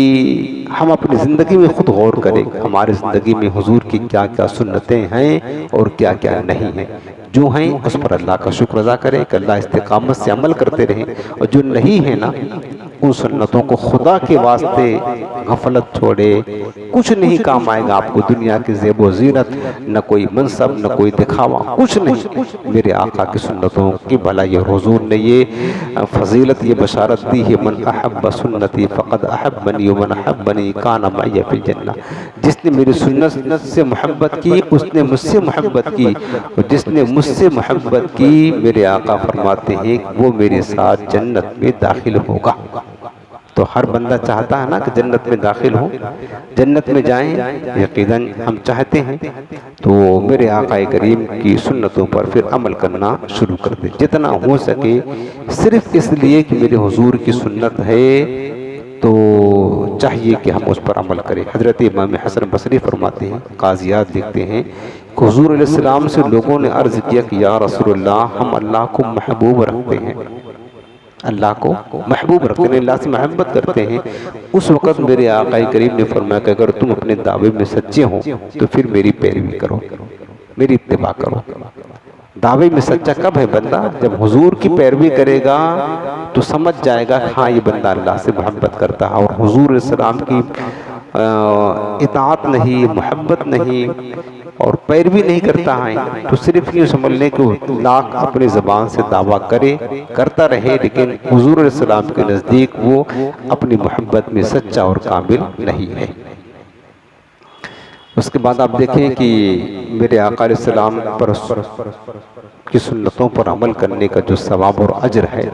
ہم اپنی زندگی میں خود غور کریں، ہماری زندگی میں حضور کی کیا کیا سنتیں ہیں اور کیا کیا نہیں ہیں۔ جو ہیں اس پر اللہ کا شکر ادا کریں کہ اللہ استقامت سے عمل کرتے رہیں، اور جو نہیں ہے نا ان سنتوں کو خدا کے واسطے غفلت چھوڑے، کچھ نہیں کام آئے گا آپ کو دنیا کی زیب و زینت، نہ کوئی منصب، نہ کوئی دکھاوا، کچھ نہیں۔ میرے آقا کی سنتوں کی بھلائی، اور حضور نے یہ فضیلت، یہ بشارت دی ہے من احب سنتی فقد احبنی ومن احبنی کان معی فی الجنہ۔ جس نے میری سنت سے محبت کی اس نے مجھ سے محبت کی، اور جس نے مجھ سے محبت کی میرے آقا فرماتے ہیں وہ میرے ساتھ جنت میں داخل ہوگا۔ تو ہر بندہ چاہتا ہے نا کہ جنت میں داخل ہو، جنت میں جائیں، یقیناً ہم چاہتے ہیں۔ تو میرے آقا کریم کی سنتوں پر پھر عمل کرنا شروع کر دیں جتنا ہو سکے، صرف اس لیے کہ میرے حضور کی سنت ہے تو چاہیے کہ ہم اس پر عمل کریں۔ حضرت امام حسن بصری فرماتے ہیں، قاضیات لکھتے ہیں کہ حضور علیہ السلام سے لوگوں نے عرض کیا کہ یا رسول اللہ ہم اللہ کو محبوب رکھتے ہیں، اللہ کو محبوب رکھتے ہیں، اللہ سے محبت کرتے ہیں۔ اس وقت میرے آقا کریم نے فرمایا کہ اگر تم اپنے دعوے میں سچے ہو تو پھر میری پیروی کرو، میری اتباع کرو۔ دعوے میں سچا کب ہے بندہ؟ جب حضور کی پیروی کرے گا تو سمجھ جائے گا ہاں یہ بندہ اللہ سے محبت کرتا ہے، اور حضور علیہ السلام کی اطاعت نہیں، محبت نہیں اور پیروی نہیں کرتا ہے تو صرف یہ سمجھ لیں کہ لاکھ اپنی زبان سے دعویٰ کرتا رہے، لیکن حضور علیہ السلام کے نزدیک وہ اپنی محبت میں سچا اور کامل نہیں ہے۔ اس کے بعد آپ دیکھیں کہ میرے آقا علیہ السلام پر کی سنتوں پر عمل کرنے کا جو ثواب اور اجر ہے،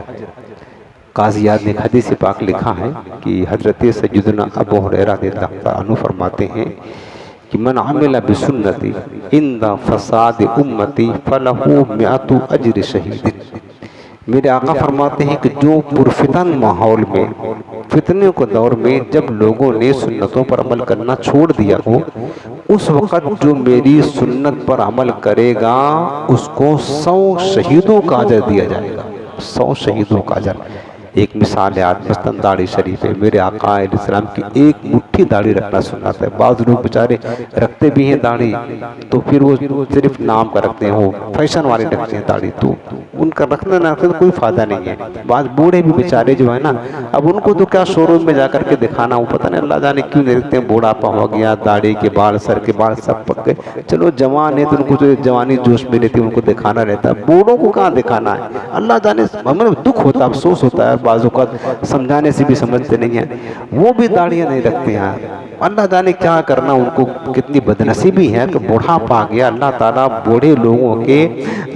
قاضی یاد نے ایک حدیث پاک لکھا ہے کہ حضرت سیدنا ابو ہریرہ رضی اللہ تعالیٰ عنہ فرماتے ہیں کہ من عمل بسنتی عند فساد امتی فلہ مئۃ اجر شہید۔ میرے آقا فرماتے ہیں کہ جو پرفتن ماحول میں، فتنے کے دور میں جب لوگوں نے سنتوں پر عمل کرنا چھوڑ دیا ہو، اس وقت جو میری سنت پر عمل کرے گا اس کو 100 شہیدوں کا اجر دیا جائے گا، 100 شہیدوں کا اجر۔ ایک مثال ہے، آج مثلاً داڑھی شریف ہے، میرے آقا علیہ السلام کی ایک مٹھی داڑھی رکھنا سنت ہے۔ بعض لوگ بیچارے رکھتے بھی ہیں داڑھی تو پھر وہ صرف نام کا رکھتے ہیں، وہ فیشن والے رکھتے ہیں داڑھی، تو ان کا رکھنا نہ رکھنے کوئی فائدہ نہیں ہے۔ بعض بوڑھے بھی بیچارے جو ہے نا، اب ان کو تو کیا شو روم میں جا کر کے دکھانا، وہ پتہ نہیں اللہ جانے کیوں نہیں رکھتے ہیں، بوڑھاپا ہو گیا، داڑھی کے بال، سر کے بال سب پک گئے۔ چلو جوان ہے تو ان کو جو جوانی جوش میں رہتی ہے ان کو دکھانا رہتا ہے، بوڑھوں کو کہاں دکھانا ہے؟ اللہ جانے ہمیں دکھ ہوتا ہے، افسوس ہوتا ہے، بعض اوقات سمجھانے سے بھی سمجھتے نہیں ہیں، وہ بھی داڑیاں نہیں رکھتے ہیں۔ اللہ جانے کیا کرنا، ان کو کتنی بدنصیبی ہے کہ بوڑھاپا آ گیا۔ اللہ تعالیٰ بوڑھے لوگوں کے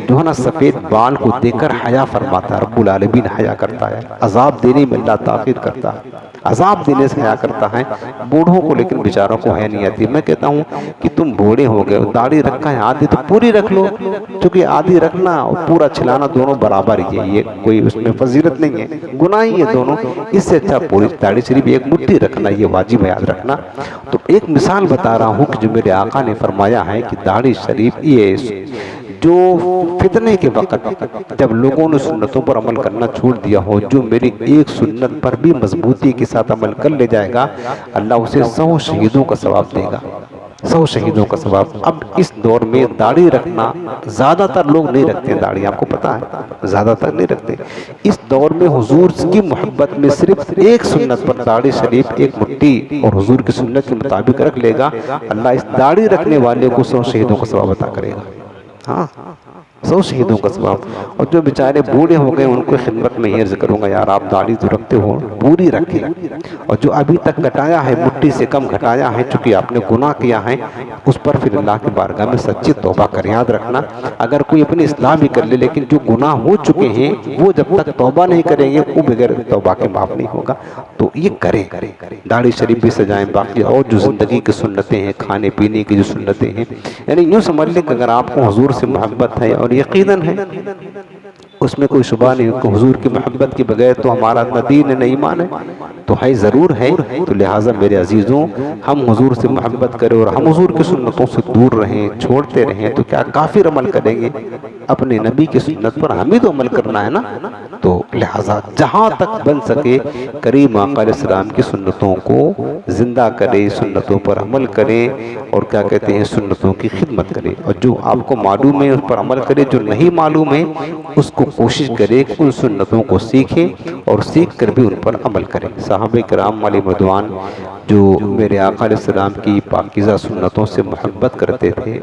جو ہے نا سفید بال کو دیکھ کر حیا فرماتا ہے، رب العالمین حیا کرتا ہے، عذاب دینے میں اللہ تاخیر کرتا ہے، عذاب دینے سے حیا کرتا ہے بوڑھوں کو، لیکن بیچاروں کو ہے نہیں آتی۔ میں کہتا ہوں کہ تم بوڑھے ہو گئے، داڑھی رکھا ہے آدھی تو پوری رکھ لو، چونکہ آدھی رکھنا اور پورا چھلانا دونوں برابر ہی ہے، یہ کوئی اس میں فضیلت نہیں ہے، گناہ ہی ہے دونوں۔ اس سے اچھا پوری داڑھی شریف ایک مٹھی رکھنا، یہ واجب ہے یاد رکھنا۔ تو ایک مثال بتا رہا ہوں کہ جو میرے آقا نے فرمایا ہے کہ داڑھی شریف یہ جو فتنے کے وقت جب لوگوں نے سنتوں پر عمل کرنا چھوڑ دیا ہو، جو میری ایک سنت پر بھی مضبوطی کے ساتھ عمل کر لے جائے گا، اللہ اسے 100 شہیدوں کا ثواب دے گا، 100 شہیدوں کا ثواب۔ اب اس دور میں داڑھی رکھنا زیادہ تر لوگ نہیں رکھتے ہیں، داڑھی آپ کو پتا ہے زیادہ تر نہیں رکھتے۔ اس دور میں حضور کی محبت میں صرف ایک سنت پر داڑھی شریف ایک مٹھی اور حضور کی سنت کے مطابق رکھ لے گا، اللہ اس داڑھی رکھنے والے کو 100 شہیدوں کا ثواب عطا کرے گا، ہاں 100 شہیدوں کا ثواب۔ اور جو بیچارے بوڑھے ہو گئے ان کو خدمت میں یہ عرض کروں گا، یار آپ داڑھی تو رکھتے ہو پوری رکھیں، اور جو ابھی تک گھٹایا ہے مٹھی سے کم گھٹایا ہے، چونکہ آپ نے گناہ کیا ہے، اس پر پھر اللہ کی بارگاہ میں سچی توبہ کر۔ یاد رکھنا اگر کوئی اپنی اصلاح بھی کر لے، لیکن جو گناہ ہو چکے ہیں وہ جب تک توبہ نہیں کریں گے وہ بغیر توبہ کے معاف نہیں ہوگا، تو یہ کریں، داڑھی شریف بھی سجائیں۔ باقی اور جو زندگی کی سنتیں ہیں، کھانے پینے کی جو سنتیں ہیں، یعنی یوں سمجھ لیں کہ اگر آپ کو حضور سے محبت ہے، اور یقیناً ہے، اس میں کوئی شبہ نہیں کہ حضور کی محبت کے بغیر تو ہمارا نہ دین ہے نہ ایمان ہے، تو ہے ضرور ہے۔ تو لہٰذا میرے عزیزوں، ہم حضور سے محبت کریں اور ہم حضور کی سنتوں سے دور رہیں، چھوڑتے رہیں، تو کیا کافر عمل کریں گے؟ اپنے نبی کی سنت پر ہمیں تو عمل کرنا ہے نا۔ تو لہٰذا جہاں تک بن سکے کریم آقا علیہ السلام کی سنتوں کو زندہ کریں، سنتوں پر عمل کریں، اور کیا کہتے ہیں سنتوں کی خدمت کریں، اور جو آپ کو معلوم ہے اس پر عمل کریں، جو نہیں معلوم ہے اس کو کوشش کریں کہ ان سنتوں کو سیکھیں اور سیکھ کر بھی ان پر عمل کریں۔ صحابہ کرام علیہ رضوان جو میرے آقا علیہ السلام کی پاکیزہ سنتوں سے محبت کرتے تھے،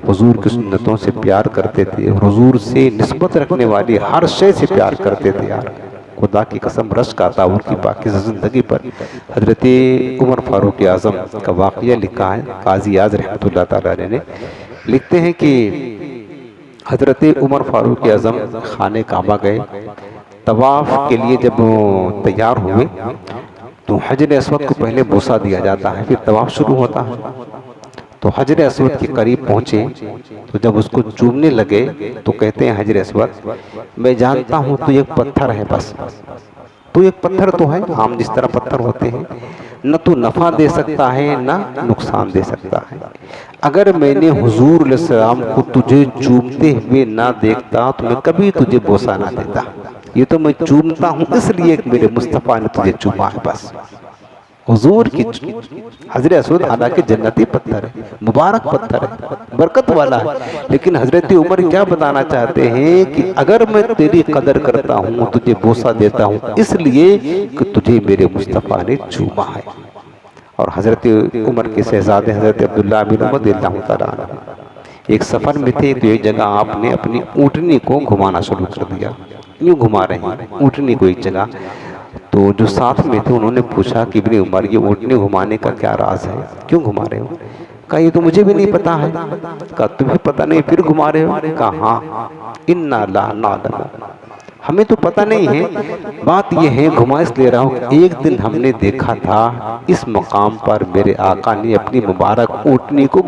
حضور کی سنتوں سے پیار کرتے تھے، حضور سے نسبت رکھنے والی ہر شے سے پیار کرتے تھے، یار خدا کی قسم رشک آتا ان کی پاکیزہ زندگی پر۔ حضرت عمر فاروق اعظم کا واقعہ لکھا ہے قاضی اعظم رحمۃ اللہ تعالیٰ علیہ نے، لکھتے ہیں کہ حضرت عمر فاروق اعظم خانہ کعبہ گئے، طواف کے لیے جب تیار ہوئے تو حجر اسود کو پہلے بوسہ دیا جاتا ہے، پھر طواف شروع ہوتا ہے۔ تو حجر اسود کے قریب پہنچے تو جب اس کو چومنے لگے تو کہتے ہیں حجر اسود، میں جانتا ہوں تو ایک پتھر ہے، بس تو ایک پتھر تو ہے، عام جس طرح پتھر ہوتے ہیں، نہ تو نفع دے سکتا ہے نہ نقصان دے سکتا ہے۔ اگر میں نے حضور علیہ السلام کو تجھے چومتے ہوئے نہ دیکھتا تو میں کبھی تجھے بوسہ نہ دیتا، یہ تو میں چومتا ہوں اس لیے کہ میرے مصطفیٰ نے تجھے چوما ہے، بس حضور کی حجر اسود حالانکہ جنتی پتھر ہے، مبارک پتھر ہے، برکت والا ہے، لیکن حضرت عمر کیا بتانا چاہتے ہیں کہ اگر میں تیری قدر کرتا ہوں تجھے بوسہ دیتا ہوں اس لیے کہ تجھے میرے مصطفیٰ نے چوما ہے۔ اور حضرت عمر کے شہزادے حضرت عبداللہ بن عمر رضی اللہ تعالیٰ عنہ ایک سفر میں تھے، تو ایک جگہ آپ نے اپنی اونٹنی کو گھمانا شروع کر دیا، یوں گھما رہے ہیں اونٹنی کو ایک جگہ، تو جو ساتھ میں تھے انہوں نے پوچھا کہ ابن عمر یہ اونٹنی گھمانے کا کیا راز ہے، کیوں گھما رہے ہو؟ کہا یہ تو مجھے بھی نہیں پتا ہے. کہا تمہیں پتا نہیں پھر گھما رہے ہو؟ کہا ہاں. انا لا نعلم، ہمیں تو پتہ نہیں ہے، بات یہ ہے گھما اس لے رہا ہوں کہ ایک دن ہم نے دیکھا تھا اس مقام پر میرے آقا نے اپنی مبارک اونٹنی کو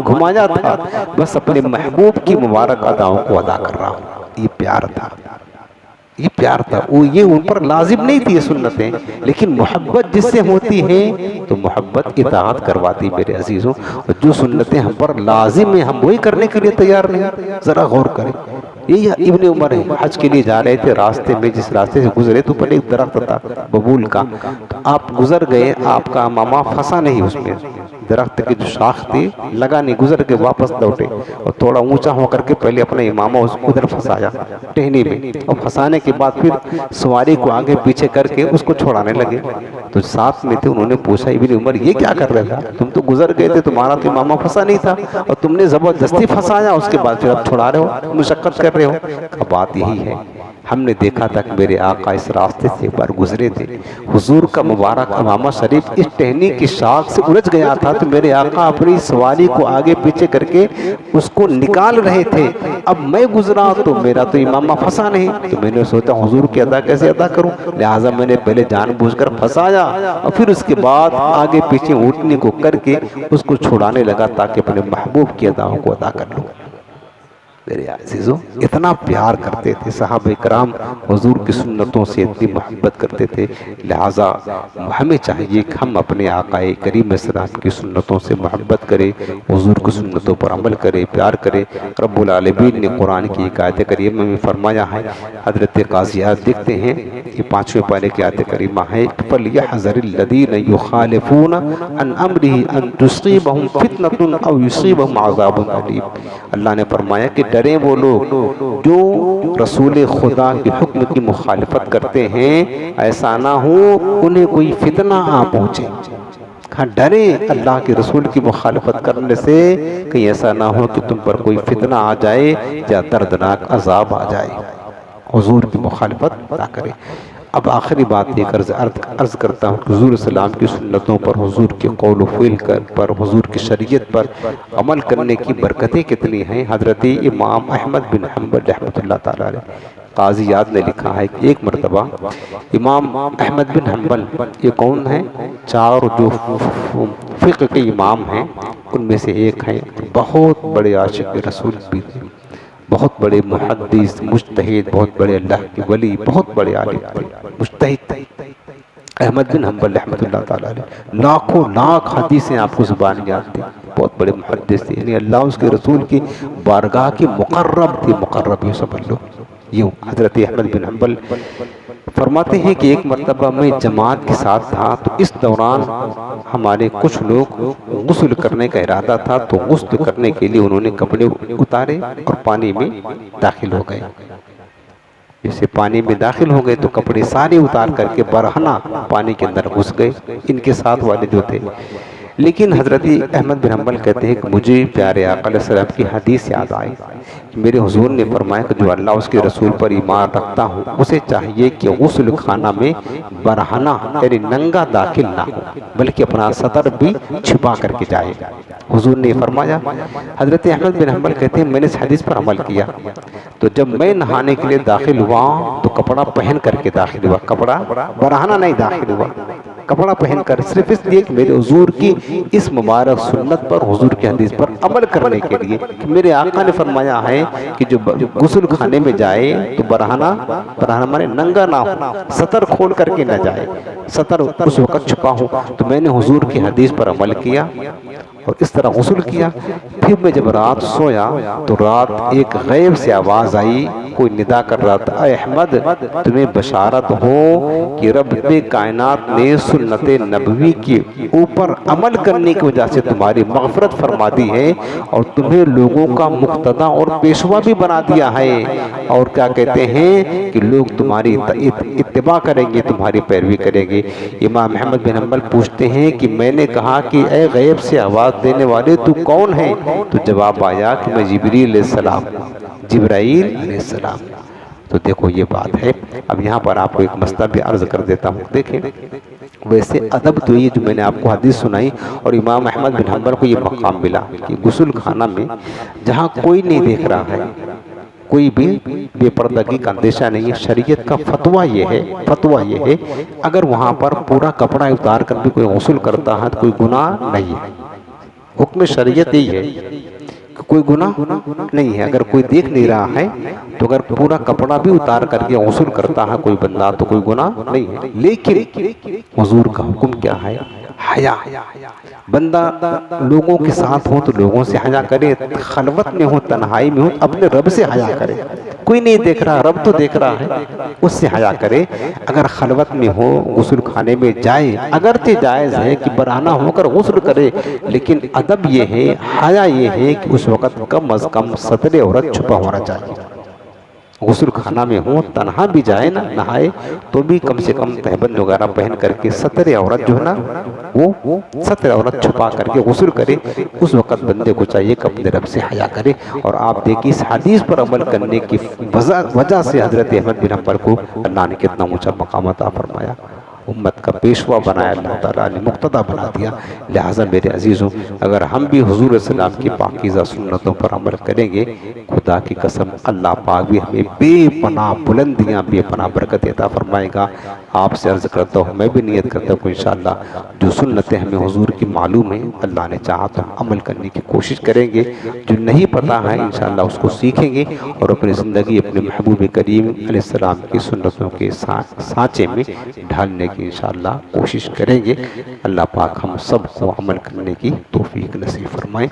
گھمایا تھا، بس اپنے محبوب کی مبارک اداؤں کو ادا کر رہا ہوں. یہ پیار تھا، یہ پیار تھا. وہ یہ ان پر لازم نہیں تھی یہ سنتیں، لیکن محبت جس سے ہوتی ہے تو محبت اطاعت کرواتی. میرے عزیزوں، جو سنتیں ہم پر لازم ہیں ہم وہی کرنے کے لیے تیار نہیں. ذرا غور کریں. یہ ابن عمر ہے، حج کے لیے جا رہے تھے، راستے میں جس راستے سے گزرے تو پہلے ایک درخت تھا ببول کا، تو آپ گزر گئے، آپ کا امامہ پھنسا نہیں اس میں. درخت کی جو شاخ تھی لگا نہیں، گزر کے واپس لوٹے اور تھوڑا اونچا ہو کر کے پہلے اپنے امامہ اس کو ادھر پھنسایا ٹہنی میں، اور پھنسانے کے بعد پھر سواری کو آگے پیچھے کر کے اس کو چھوڑانے لگے. تو ساتھ میں تھے، انہوں نے پوچھا ابن عمر یہ کیا کر رہے تھا؟ تم تو گزر گئے تھے، تمہارا تو امامہ پھنسا نہیں تھا اور تم نے زبردستی پھنسایا، اس کے بعد پھر اب چھڑا رہے ہو، مشقت کر رہے ہو. بات یہی ہے، ہم نے دیکھا تھا کہ میرے آقا اس راستے سے ایک بار گزرے تھے، حضور کا مبارک امامہ شریف اس ٹہنی کی شاخ سے الجھ گیا تھا، تو میرے آقا اپنی سواری کو آگے پیچھے کر کے اس کو نکال رہے تھے. اب میں گزرا تو میرا تو امامہ پھنسا نہیں، تو میں نے سوچا حضور کی ادا کیسے ادا کروں، لہٰذا میں نے پہلے جان بوجھ کر پھنسایا اور پھر اس کے بعد آگے پیچھے اونٹنی کو کر کے اس کو چھڑانے لگا تاکہ اپنے محبوب کی اداؤں کو ادا کر لوں. میرے عزیزوں، اتنا پیار کرتے تھے صحابہ کرام، حضور کی سنتوں سے اتنی محبت کرتے تھے. لہٰذا ہمیں چاہیے کہ ہم اپنے آقا کریم صلی اللہ علیہ وسلم کی سنتوں سے محبت کریں، حضور کی سنتوں پر عمل کریں، پیار کریں. رب العالمین نے قرآن کی ایک آیت کریمہ میں فرمایا ہے، حضرت قاضی عیاض لکھتے ہیں، یہ 5ویں پارے کی آیت کریمہ ہے، فَلْيَحْذَرِ الَّذِينَ يُخَالِفُونَ عَنْ أَمْرِهِ أَن تُصِيبَهُمْ فِتْنَةٌ أَوْ يُصِيبَهُمْ عَذَابٌ أَلِيمٌ. اللہ نے فرمایا کہ ڈریں وہ لوگ جو رسول خدا کے حکم کی مخالفت کرتے ہیں، ایسا نہ ہو انہیں کوئی فتنہ آ پہنچے. ہاں ڈریں اللہ کے رسول کی مخالفت کرنے سے، کہیں ایسا نہ ہو کہ تم پر کوئی فتنہ آ جائے یا دردناک عذاب آ جائے. حضور کی مخالفت نہ کریں. اب آخری بات یہ عرض کرتا ہوں کہ حضور صلی اللہ علیہ وسلم کی سنتوں پر، حضور کے قول و فعل پر، حضور کی شریعت پر عمل کرنے کی برکتیں کتنی ہیں. حضرت امام احمد بن حنبل رحمۃ اللہ تعالی علیہ، قاضی عیاض نے لکھا ہے کہ ایک مرتبہ امام احمد بن حنبل، یہ کون ہیں؟ 4 جو فقہ کے امام ہیں ان میں سے ایک ہیں، بہت بڑے عاشق رسول بھی تھے، بہت بڑے محدث، مجتہد، بہت بڑے اللہ کے ولی، بہت بڑے عالم تھے، مجتہد تھے. احمد بن حنبل رحمۃ اللہ تعالی علیہ لاکھوں لاکھ حدیثیں آپ کو زبان یاد تھی، بہت بڑے محدث تھے، یعنی اللہ اس کے رسول کی بارگاہ کے مقرب تھے. مقرب یہ سمجھ لو. یوں حضرت احمد بن حنبل فرماتے ہیں کہ ایک مرتبہ میں جماعت کے ساتھ تھا، تو اس دوران ہمارے کچھ لوگ غسل کرنے کا ارادہ تھا، تو غسل کرنے کے لیے انہوں نے کپڑے اتارے اور پانی میں داخل ہو گئے. جیسے پانی میں داخل ہو گئے تو کپڑے سارے اتار کر کے برہنہ پانی کے اندر گھس گئے، ان کے ساتھ والے جو تھے. لیکن حضرت احمد بن حنبل کہتے ہیں کہ مجھے پیارے آقا علیہ السلام کی حدیث یاد آئی. میرے حضور نے فرمایا کہ جو اللہ اس کے رسول پر ایمان رکھتا ہوں اسے چاہیے کہ غسل خانہ میں برہنہ یعنی ننگا داخل نہ ہو، بلکہ اپنا سطر بھی چھپا کر کے جائے. حضور نے فرمایا. حضرت احمد بن حنبل کہتے ہیں میں نے اس حدیث پر عمل کیا، تو جب میں نہانے کے لیے داخل ہوا تو کپڑا پہن کر کے داخل ہوا، کپڑا برہنہ نہیں داخل ہوا، کپڑا پہن کر، صرف اس لیے کہ میرے حضور کی اس مبارک سنت پر، حضور کی حدیث پر عمل کرنے کے لیے کہ میرے آقا نے فرمایا ہے کہ جو غسل خانے میں جائے تو برہنہ مانے ننگا نہ ہو، سطر کھول کر کے نہ جائے، سطر اس وقت چھپا ہو. تو میں نے حضور کی حدیث پر عمل کیا اور اس طرح غسل کیا. پھر میں جب رات سویا تو رات ایک غیب سے آواز آئی، کوئی ندا کر رہا تھا، اے احمد تمہیں بشارت ہو کہ رب کائنات نے سنت نبوی کے اوپر عمل کرنے کی وجہ سے تمہاری مغفرت فرما دی ہے اور تمہیں لوگوں کا مقتدی اور پیشوا بھی بنا دیا ہے. اور کیا کہتے ہیں کہ لوگ تمہاری اتباع کریں گے، تمہاری پیروی کریں گے. امام احمد بن حنبل پوچھتے ہیں کہ میں نے کہا کہ اے غیب سے آواز دینے والے تو کون ہیں؟ تو جواب آیا کہ میں جبرائیل علیہ السلام، جبرائیل علیہ السلام. تو دیکھو یہ بات ہے۔ اب یہاں پر آپ کو ایک مسئلہ بھی عرض کر دیتا ہوں۔ دیکھیں ویسے ادب تو یہ جو میں نے آپ کو حدیث سنائی، اور امام احمد بن حنبل کو یہ مقام ملا کہ غسل خانہ میں جہاں کوئی نہیں دیکھ رہا ہے، کوئی بھی بے پردگی کا اندیشہ نہیں ہے، شریعت کا فتویٰ یہ ہے اگر وہاں پر پورا کپڑا اتار کر بھی کوئی غسل کرتا ہے تو کوئی گناہ نہیں ہے۔ حکم شریعت یہی ہے کہ کوئی گناہ نہیں ہے۔ اگر کوئی دیکھ نہیں رہا ہے تو اگر پورا کپڑا بھی اتار کر کے غسل کرتا ہے کوئی بندہ تو کوئی گناہ نہیں ہے۔ لیکن حضور کا حکم کیا ہے؟ حیا۔ بندہ لوگوں کے ساتھ ہو تو لوگوں سے حیا کرے، خلوت میں ہو تنہائی میں ہو اپنے رب سے حیا کرے۔ کوئی نہیں دیکھ رہا، رب تو دیکھ رہا ہے، اس سے حیا کرے۔ اگر خلوت میں ہو غسل خانے میں جائے، اگرچہ جائز ہے کہ برہنہ ہو کر غسل کرے، لیکن ادب یہ ہے، حیا یہ ہے کہ اس وقت کم از کم ستر عورت چھپا ہونا چاہیے۔ غسل خانہ میں ہو، تنہا بھی جائے نا نہائے تو بھی کم سے کم تہبند وغیرہ پہن کر کے ستر عورت جو ہے نا وہ ستر عورت چھپا کر کے غسل کرے۔ اس وقت بندے کو چاہیے کہ اپنے رب سے حیا کرے۔ اور آپ دیکھیں اس حدیث پر عمل کرنے کی وجہ سے حضرت احمد بن حنبل کو اللہ نے کتنا اونچا مقام عطا فرمایا، امت کا پیشوا بنایا، اللہ تعالیٰ نے مقتدی بنا دیا۔ لہٰذا میرے عزیزوں، اگر ہم بھی حضور صلی اللہ علیہ وسلم کی پاکیزہ سنتوں پر عمل کریں گے، خدا کی قسم اللہ پاک بھی ہمیں بے پناہ بلندیاں، بے پناہ برکت عطا فرمائے گا۔ آپ سے عرض کرتا ہوں، میں بھی نیت کرتا ہوں کہ انشاءاللہ جو سنتیں ہمیں حضور کی معلوم ہیں، اللہ نے چاہا تو ہم عمل کرنے کی کوشش کریں گے۔ جو نہیں پتہ ہے انشاءاللہ اس کو سیکھیں گے اور اپنی زندگی اپنے محبوب کریم علیہ السلام کی سنتوں کے سانچے میں ڈھالنے کی انشاءاللہ کوشش کریں گے۔ اللہ پاک ہم سب کو عمل کرنے کی توفیق نصیب فرمائے۔